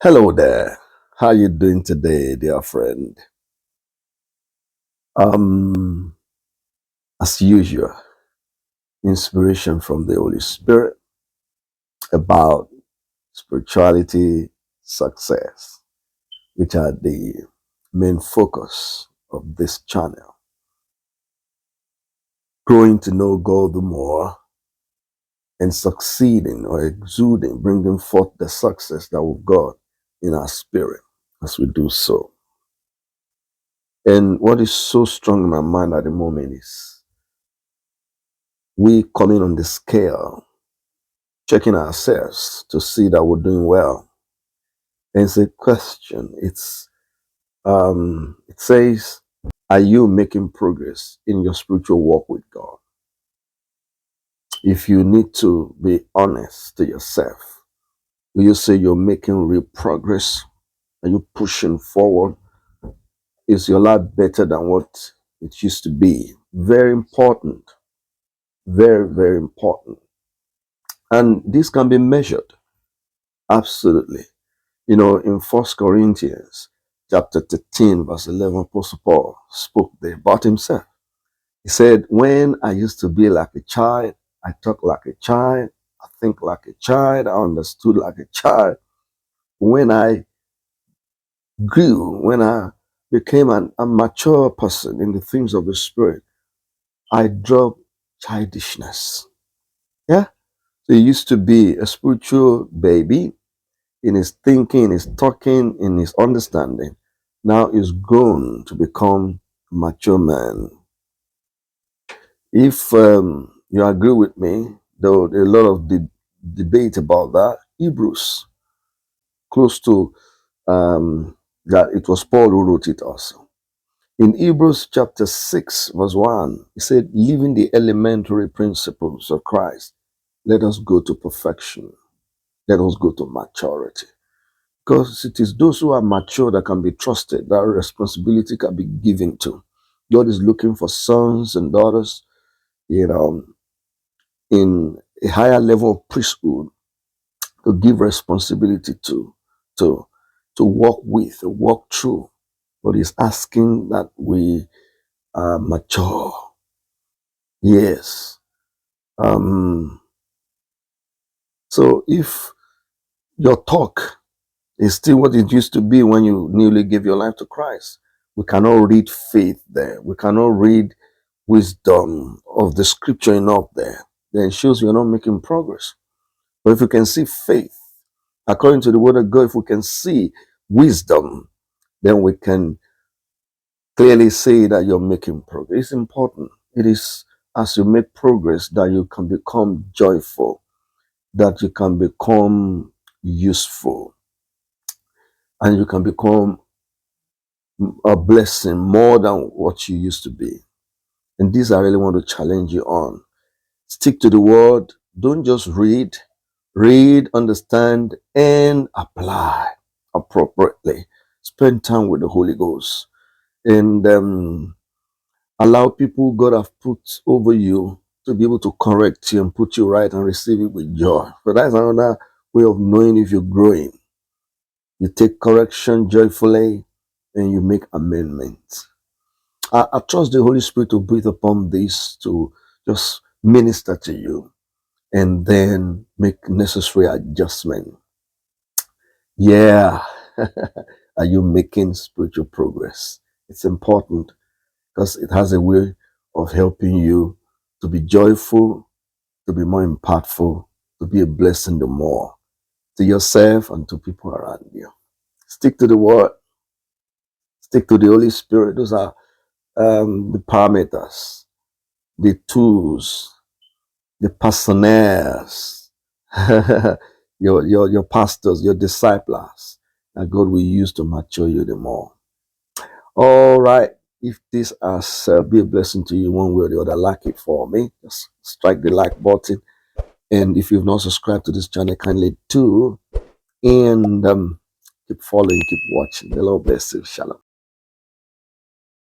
Hello there. How you doing today, dear friend? Um, as usual, inspiration from the Holy Spirit about spirituality, success, which are the main focus of this channel. Growing to know God the more and succeeding or exuding, bringing forth the success that we've got in our spirit as we do so. And what is so strong in my mind at the moment is we coming on the scale, checking ourselves to see that we're doing well. And it's a question. It says, are you making progress in your spiritual walk with God? If you need to be honest to yourself, will you say you're making real progress? Are you pushing forward? Is your life better than what it used to be? Very important. Very, very important. And this can be measured. Absolutely. You know, in First Corinthians chapter 13, verse 11, Apostle Paul spoke there about himself. He said, when I used to be like a child, I talk like a child, I think like a child, I understood like a child. When I grew, when I became a mature person in the things of the Spirit, I dropped childishness. Yeah? So he used to be a spiritual baby in his thinking, in his talking, in his understanding. Now he's grown to become a mature man. If you agree with me, though there are a lot of debate about that, Hebrews, close to that it was Paul who wrote it also. In Hebrews chapter 6, verse 1, he said, leaving the elementary principles of Christ, let us go to perfection. Let us go to maturity. Because it is those who are mature that can be trusted, that responsibility can be given to. God is looking for sons and daughters, you know, in a higher level of priesthood to give responsibility to, to walk with, to walk through. But He's asking that we are mature. Yes. So if your talk is still what it used to be when you newly gave your life to Christ, we cannot read faith there. We cannot read wisdom of the scripture enough there. Then it shows you're not making progress. But if we can see faith, according to the word of God, if we can see wisdom, then we can clearly say that you're making progress. It's important. It is as you make progress that you can become joyful, that you can become useful, and you can become a blessing more than what you used to be. And this I really want to challenge you on. Stick to the word. Don't just read. Read, understand, and apply appropriately. Spend time with the Holy Ghost. And allow people God have put over you to be able to correct you and put you right and receive it with joy. So that's another way of knowing if you're growing. You take correction joyfully and you make amendments. I trust the Holy Spirit to breathe upon this to just minister to you and then make necessary adjustment. Yeah. Are you making spiritual progress? It's important because it has a way of helping you to be joyful, to be more impactful, to be a blessing the more to yourself and to people around you. Stick to the word, stick to the Holy Spirit. Those are the parameters, the tools, the personaires, your pastors, your disciples that God will use to mature you the more. All right. If this has be a blessing to you one way or the other, like it for me. Just strike the like button. And if you've not subscribed to this channel, kindly do. And keep following, keep watching. The Lord bless you. Shalom.